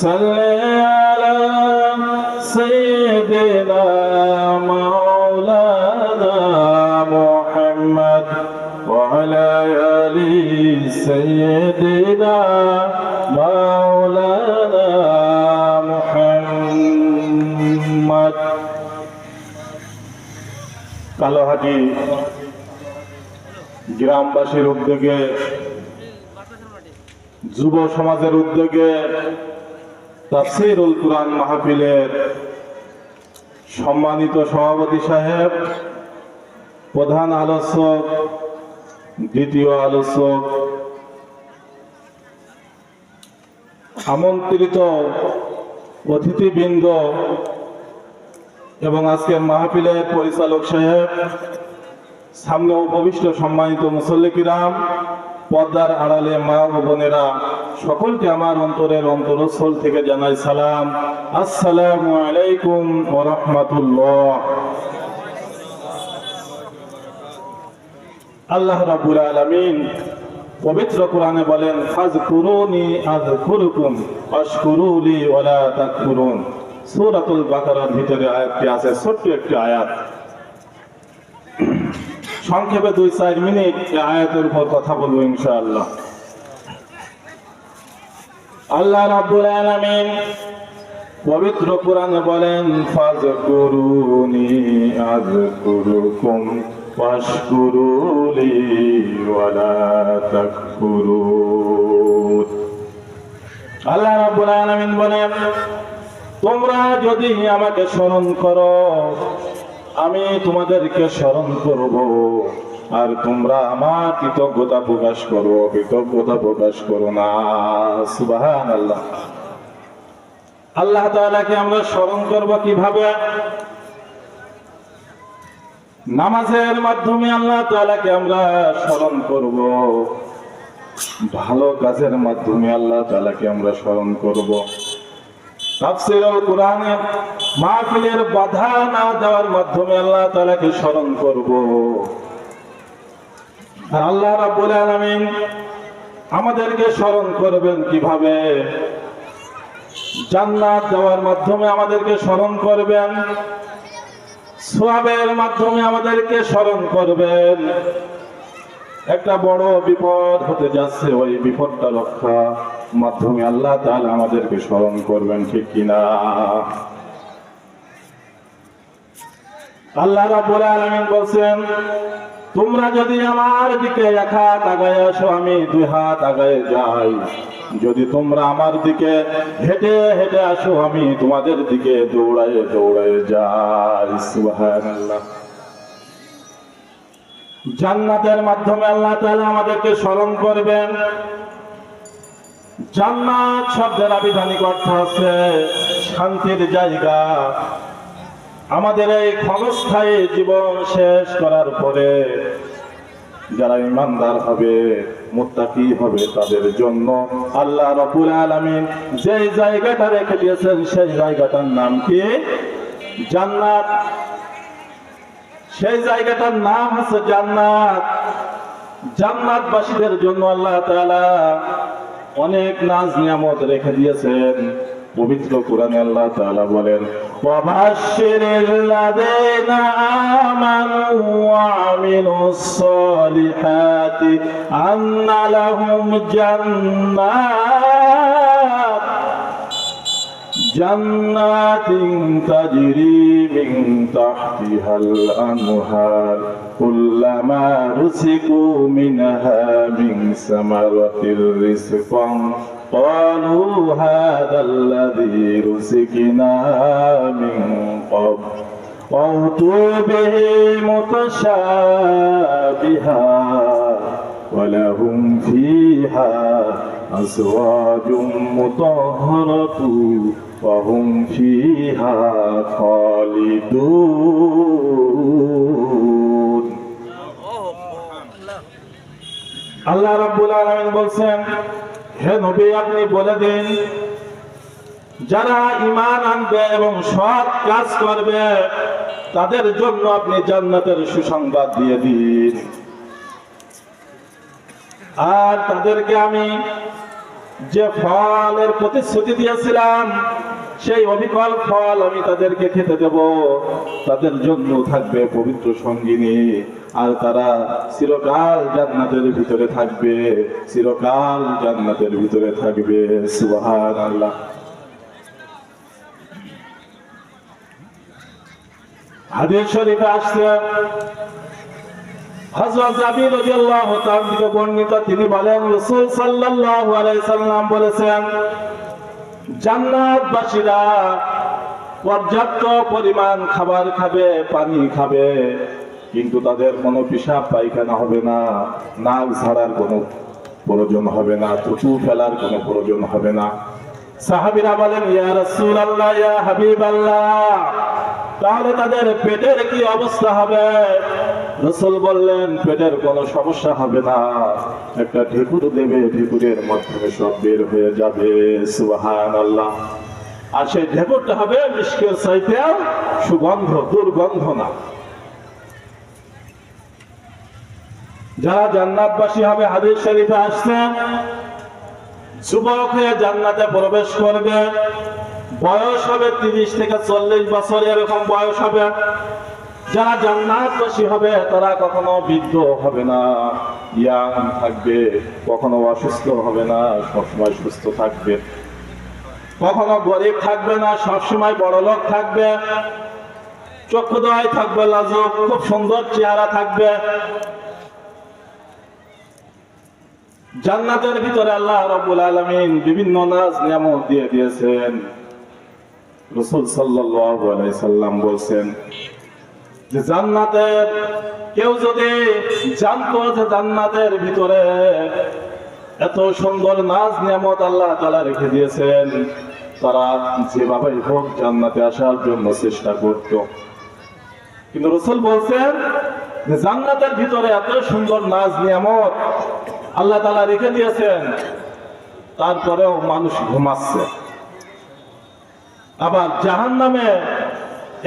صل على سيدنا مولانا محمد وعلى آل سيدنا مولانا محمد কালোহাটি গ্রামবাসীর উদ্যোগে যুব সমাজের উদ্যোগে তাফসীরুল কুরআন মাহফিলের সম্মানিত সভাপতি সাহেব, প্রধান আলোচক, দ্বিতীয় আলোচক, আমন্ত্রিত অতিথিবৃন্দ এবং আজকের মাহফিলের পরিচালক সাহেব, সামনে উপবিষ্ট সম্মানিত মুসল্লি কিরাম, পর্দার আড়ালে মা ও বোনেরা, সকলকে আমার অন্তরের অন্তরস্থল থেকে জানাই সালাম। আসসালামু আলাইকুম ওয়া রাহমাতুল্লাহ। আল্লাহ রাব্বুল আলামিন পবিত্র কোরআনে বলেন, ফাযকুরুনি আযকুরুকুম ওয়াশকুরুলি ওয়া লা তাকফুরুন। সূরাতুল বাকারার ভিতরে আয়াতটি আছে, ছোট্ট একটি আয়াত। সংক্ষেপে 2-4 মিনিট এই আয়াতের উপর কথা বলবো ইনশাআল্লাহ। আল্লাহ রাব্বুল আলামিন পবিত্র কোরআনে বলেন, ফাযকুরুনি আযকুরুকুম ওয়াশকুরুলি ওয়া লা তাকফুরুন। আল্লাহ রাব্বুল আলামিন বলেন, তোমরা যদি আমাকে স্মরণ করো, আমি তোমাদেরকে স্মরণ করব, আর তোমরা আমার কৃতজ্ঞতা প্রকাশ করো, কৃতজ্ঞতা প্রকাশ করো না। সুবহানাল্লাহ। আল্লাহ তাআলাকে আমরা স্মরণ করব কিভাবে? নামাজের মাধ্যমে আল্লাহ তাআলাকে আমরা স্মরণ করব, ভালো কাজের মাধ্যমে আল্লাহ তাআলাকে আমরা স্মরণ করব। তাফসীরুল কুরআনের মাহফিলের বাধা না দেওয়ার মাধ্যমে আল্লাহ তাআলাকে স্মরণ করব। আর আল্লাহ রাব্বুল আলামিন আমাদেরকে স্মরণ করবেন কিভাবে? জান্নাত দেওয়ার মাধ্যমে আমাদেরকে স্মরণ করবেন, সওয়াবের মাধ্যমে আমাদেরকে স্মরণ করবেন। একটা বড় বিপদ হতে যাচ্ছে, ওই বিপদটা রক্ষা মাধ্যমে আল্লাহ তাআলা আমাদেরকে স্মরণ করবেন, ঠিক কিনা? আল্লাহ রাব্বুল আলামিন বলেন, তোমরা যদি আমার দিকে এক হাত আগায় আসো, আমি 2 হাত আগায় যাই। যদি তোমরা আমার দিকে হেঁটে হেঁটে আসো, আমি তোমাদের দিকে দৌড়ায় দৌড়ায় যাই। সুবহানাল্লাহ। জান্নাতের মাধ্যমে আল্লাহ তাআলা আমাদেরকে স্মরণ করবেন। জান্নাত শব্দের আবিধানিক অর্থ আছে শান্তির জায়গা। আমাদের এই ক্ষণস্থায়ী জীবন শেষ করার পরে যারা ঈমানদার হবে, মুত্তাকি হবে, তাদের জন্য আল্লাহ রাব্বুল আলামিন যে জায়গাটা রেখে দিয়েছেন, সেই জায়গাটার নাম কি? জান্নাত। সেই জায়গাটার নাম হচ্ছে জান্নাত। জান্নাতবাসীদের জন্য আল্লাহ তাআলা অনেক নাজ নিয়ামত রেখে দিয়েছেন। পবিত্র কোরআনে আল্লাহ তাআলা বলেন, ওয়াবাশশিরিল্লাযীনা আমানু ওয়া আমিলুস সলিহাতি আন্না লাহুম জান্নাতিন তাজরি মিন তাহতিহাল আনহার কুল্লামা রুসিকু মিনহা মিন সামারাতির রিজকান ক্বালু হাযাল্লাযী রুসিকনা মিন ক্বাবল ওয়াতু বিহি মুতাশাবিহা ওয়ালাহুম ফীহা আজওয়াজুম মুতাহহারাতুন ওয়া হুম ফীহা খালিদুন। আল্লাহ রাব্বুল আলামিন বলেন, হে নবী, আপনি বলে দিন, যারা ঈমান আনবে এবং সৎ কাজ করবে, তাদের জন্য আপনি জান্নাতের সুসংবাদ দিয়ে দিন। আর তাদেরকে আমি যে ফলের প্রতিশ্রুতি দিয়েছিলাম সেই অবিকল ফল আমি তাদেরকে খেতে দেব। তাদের জন্য থাকবে পবিত্র সঙ্গিনী, আর তারা চিরকাল জান্নাতের ভিতরে থাকবে, চিরকাল জান্নাতের ভিতরে থাকবে। সুবহানাল্লাহ। হাদিস শরীফে আসছে, হযরত জাবির রাদিয়াল্লাহু তাআলা থেকে বর্ণিত, তিনি বলেন রাসূল সাল্লাল্লাহু আলাইহি সাল্লাম বলেছেন, জান্নাতবাসীরা পর্যাপ্ত পরিমাণ খাবার খাবে, পানি খাবে, কিন্তু তাদের কোনো পেশাব পায়খানা হবে না, নাক ঝাড়ার কোনো প্রয়োজন হবে না, থুতু ফেলার কোনো প্রয়োজন হবে না। সাহাবীরা বলেন, ইয়া রাসূলুল্লাহ, ইয়া হাবিবাল্লাহ, তাহলে তাদের পেটের কি অবস্থা হবে? রাসূল বললেন, পেটের কোনো সমস্যা হবে না, একটা ঢেকুর দেবে, ঢেকুরের মাধ্যমে সব বের হয়ে যাবে। সুবহানাল্লাহ। আর সেই ঢেকুরটা হবে মিশকের চাইতে সুগন্ধ, দুর্গন্ধ না। যারা জান্নাতবাসী হবে, হাদিস শরীফে আসছে, যুবক হয়ে জান্নাতে প্রবেশ করবে, বয়স হবে 30 থেকে 40 বছর, এরকম বয়স হবে। যারা জান্নাতবাসী হবে তারা কখনো বৃদ্ধ হবে না, ইয়াং থাকবে, কখনো অসুস্থ হবে না, সবসময় সুস্থ থাকবে, কখনো গরিব থাকবে না, সবসময় বড়লোক থাকবে, চক্ষুদয় থাকবে লাজুক, খুব সুন্দর চেহারা থাকবে। জান্নাতের ভিতরে আল্লাহ রাব্বুল আলামিন বিভিন্ন নাজ নিয়ামত দিয়ে দিয়েছেন। রাসূল সাল্লাল্লাহু আলাইহি সাল্লাম বলেন যে জান্নাতের কেউ যদি জানতো যে জান্নাতের ভিতরে এত সুন্দর নাজ নিয়ামত আল্লাহ তাআলা রেখে দিয়েছেন, তারা যেভাবেই হোক জান্নাতে আসার জন্য চেষ্টা করত। কিন্তু রাসূল বলেন যে জান্নাতের ভিতরে এত সুন্দর নাজ নিয়ামত আল্লাহ তাআলা রেখে দিয়েছেন, তারপরেও মানুষ ঘুমাচ্ছে। আবার জাহান্নামে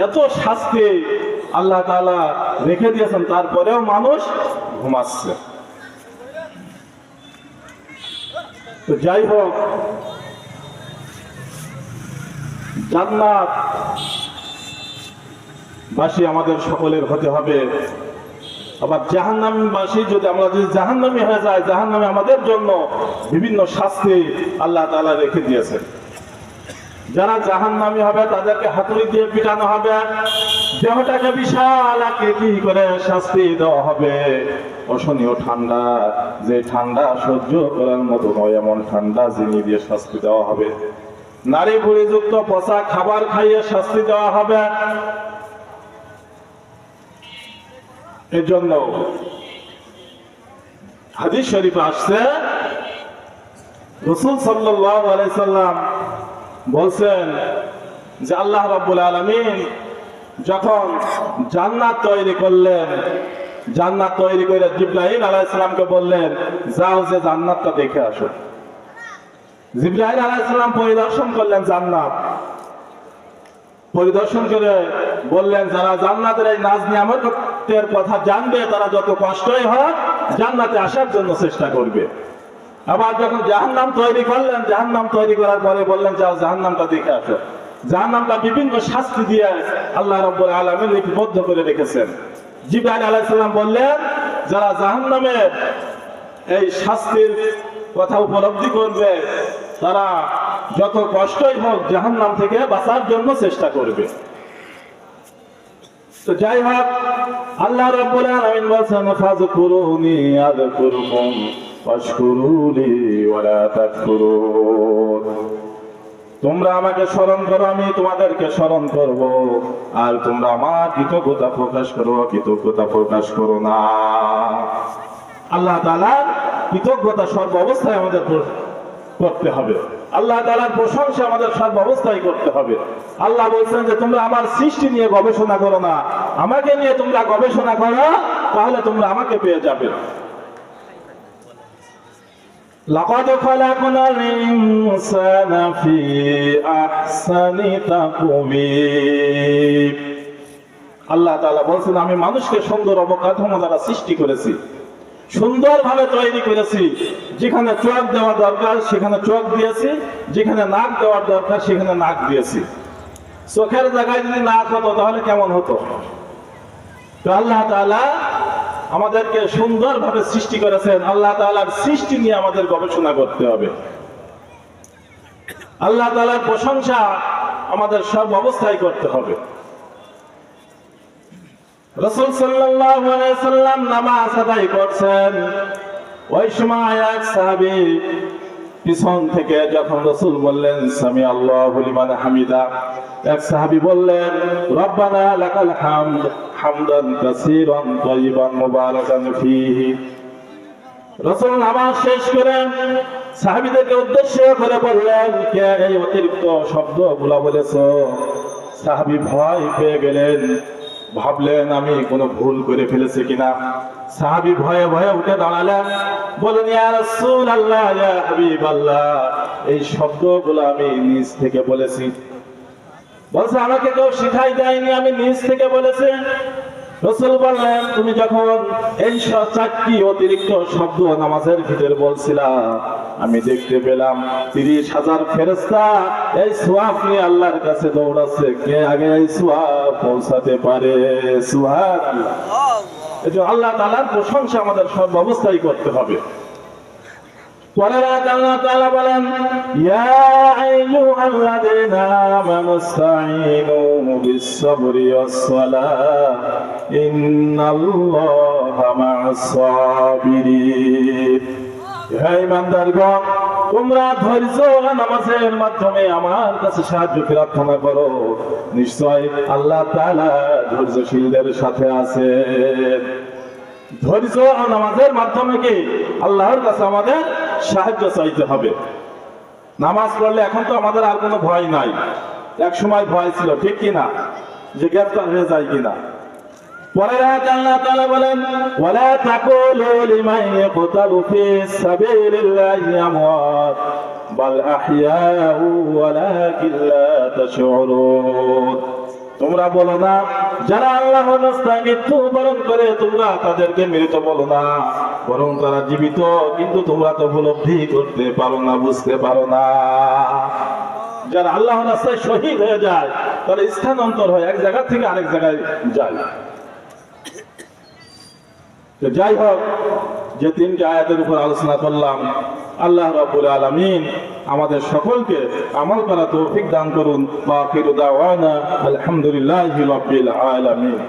এত শাস্তি আল্লাহ তাআলা রেখে দিয়েছেন, তারপরেও মানুষ ঘুমাচ্ছে। তো যাই হোক, জান্নাত বাসী আমাদের সকলের হতে হবে। আবার জাহান্নামবাসী যদি আমরা জাহান্নামী হয়ে যায়, জাহান্নামে আমাদের জন্য বিভিন্ন শাস্তি আল্লাহ তাআলা রেখে দিয়েছেন। যারা জাহান্নামী হবে তাদেরকে হাতুড়ি দিয়ে পিটানো হবে, দেহটাকে বিশাল আকৃতি করে শাস্তি দেওয়া হবে, অসহনীয় ঠান্ডা, যে ঠান্ডা সহ্য করার মতো নয় এমন ঠান্ডা জিনিস দিয়ে শাস্তি দেওয়া হবে। নারী ভুঁড়িযুক্ত পচা খাবার খাইয়ে শাস্তি দেওয়া হবে। এজন্য হাদিস শরীফে আসছে, রাসূল সাল্লাল্লাহু আলাইহি সাল্লাম বলেন যে আল্লাহ রাব্বুল আলামিন যখন জান্নাত তৈরি করলেন, জান্নাত তৈরি করে জিবরাইল আলাইহিস সালামকে বললেন, যাও যে জান্নাতটা দেখে আসো। জিবরাইল আলাইহিস সালাম পরিদর্শন করলেন জান্নাত, পরিদর্শন করে বললেন, যারা জান্নাতের এই নাজ নিয়ামতের কথা জানবে তারা যত কষ্টই হোক জান্নাতে আসার জন্য চেষ্টা করবে। আবার যখন জাহান্নাম তৈরি করলেন, জাহান্নাম তৈরি করার পরে বললেন, যাও জাহান্নামটা দেখে আসো। জাহান্নামটা বিভিন্ন শাস্তি দিয়ে আল্লাহ রাব্বুল আলামিন লিপিবদ্ধ করে রেখেছেন। জিবরাইল আলাইহিস সালাম বললেন, যারা জাহান্নামের এই শাস্তির কথা উপলব্ধি করবে তারা যত কষ্টই হোক জাহান্নাম থেকে বাঁচার জন্য চেষ্টা করবে। তো যাই হোক, আল্লাহ রাব্বুল আলামিন বলেন, ফাযকুরুনি আযকুরকুম ওয়াশকুরুলি ওয়ালা তাকফুরুন। তোমরা আমাকে স্মরণ করো, আমি তোমাদেরকে স্মরণ করব, আর তোমরা আমার কৃতজ্ঞতা প্রকাশ করো, কৃতজ্ঞতা প্রকাশ করো না। আল্লাহ তাআলার কৃতজ্ঞতা সর্ব অবস্থায় আমাদের করতে হবে, আল্লাহ তাআলার প্রশংসা আমাদের সর্ব অবস্থায় করতে হবে। আল্লাহ বলছেন যে তোমরা আমার সৃষ্টি নিয়ে গবেষণা করো না, আমাকে নিয়ে তোমরা গবেষণা করো, তাহলে তোমরা আমাকে পেয়ে যাবে। লাকাদ খালাকনাল ইনসানা ফি আহসানি তাকওয়িম। আল্লাহ তাআলা বলছেন, আমি মানুষকে সুন্দর অবকাঠামো দ্বারা সৃষ্টি করেছি। সুন্দরভাবে তৈরি করেছি, যেখানে চোখ দেওয়া দরকার সেখানে চোখ দিয়েছি, যেখানে নাক দেওয়ার দরকার সেখানে নাক দিয়েছি। চোখের জায়গায় যদি নাক হতো তাহলে কেমন হতো? তো আল্লাহ তাআলা আমাদেরকে সুন্দরভাবে সৃষ্টি করেছেন। আল্লাহ তাআলার সৃষ্টি নিয়ে আমাদের গবেষণা করতে হবে। আল্লাহ তাআলার প্রশংসা আমাদের সব অবস্থায় করতে হবে। রাসূল সাল্লাল্লাহু আলাইহি সাল্লাম নামাজ আদায় করছেন, ওই সময় এক সাহাবী পিছন থেকে যখন রাসূল বললেন সামি আল্লাহু লিমান হামিদা, এক সাহাবী বললেন রব্বানা লাকাল হামদ হামদান কাসীরান তাইয়িবান মুবারাকান ফীহি। রাসূল নামাজ শেষ করে সাহাবীদেরকে উদ্দেশ্য করে বললেন, কে এই অতিরিক্ত শব্দগুলো বলেছো? সাহাবী ভয় পেয়ে গেলেন, ভাবলেন আমি কোনো ভুল করে ফেলেছি কিনা। সাহাবী ভয়ে ভয়ে উঠে দাঁড়ালেন, বলেন ইয়া রাসূলুল্লাহ ইয়া হাবিবাল্লাহ, এই শব্দগুলো আমি নিজ থেকে বলেছি। বলছে আমাকে কেউ শিখাই দেয়নি, আমি নিজ থেকে বলেছি। রাসূল বললেন তুমি যখন এই চারটি অতিরিক্ত শব্দ নামাজের ভিতরে বলছিলা, আমি দেখতে পেলাম 30,000 ফেরেশতা এই সওয়াব নিয়ে আল্লাহর কাছে দৌড়াচ্ছে, কে আগে এই সওয়াব পৌঁছাতে পারে। সুবহানাল্লাহ। এই যে আল্লাহ তাআলার প্রশংসা আমাদের সব অবস্থায় করতে হবে। পরের আয়াতে আল্লাহ তাআলা বলেন ইয়া আইয়ুহাল্লাযীনা আমানুস্তাঈনু বিস-সাবরি ওয়াস-সালাহ ইন্নাল্লাহা মা'আস-সাবিরিন। হে ঈমানদারগণ, তোমরা ধৈর্য ও নামাজের মাধ্যমে আমার কাছে সাহায্য প্রার্থনা করো, নিশ্চয় আল্লাহ তাআলা ধৈর্যশীলদের সাথে আছেন। ধৈর্য ও নামাজের মাধ্যমে কি আল্লাহর কাছে আমাদের সাহায্য চাইতে হবে। নামাজ পড়লে এখন তো আমাদের আর কোনো ভয় নাই, এক সময় ভয় ছিল, ঠিক কিনা, যে গ্রেফতার হয়ে যায় কিনা। পরের আয়াতে আল্লাহ তাআলা বলেন ওয়ালা তাকুলু লিমান ইয়াকতালু ফিস সাবিলিল্লাহি আমওয়াত বাল আহইয়াউ ওয়ালাকিন লা তাশউরুন। তোমরা বলো না যারা আল্লাহর রাস্তায় মৃত্যুবরণ করে তোমরা তাদেরকে মৃত বলো না, বরং তারা জীবিত, কিন্তু তোমরা তো উপলব্ধি করতে পারো না, বুঝতে পারো না। যারা আল্লাহর রাস্তায় শহীদ হয়ে যায় তারা স্থানান্তর হয়, এক জায়গা থেকে আরেক জায়গায় যায়। যাই হোক, যে তিনটি আয়াতের উপর আলোচনা করলাম, আল্লাহ রাব্বুল আলামিন আমাদের সকলকে আমল করা তৌফিক দান করুন। ওয়া আখিরু দাওয়ানা আলহামদুলিল্লাহি রাব্বিল আলামিন।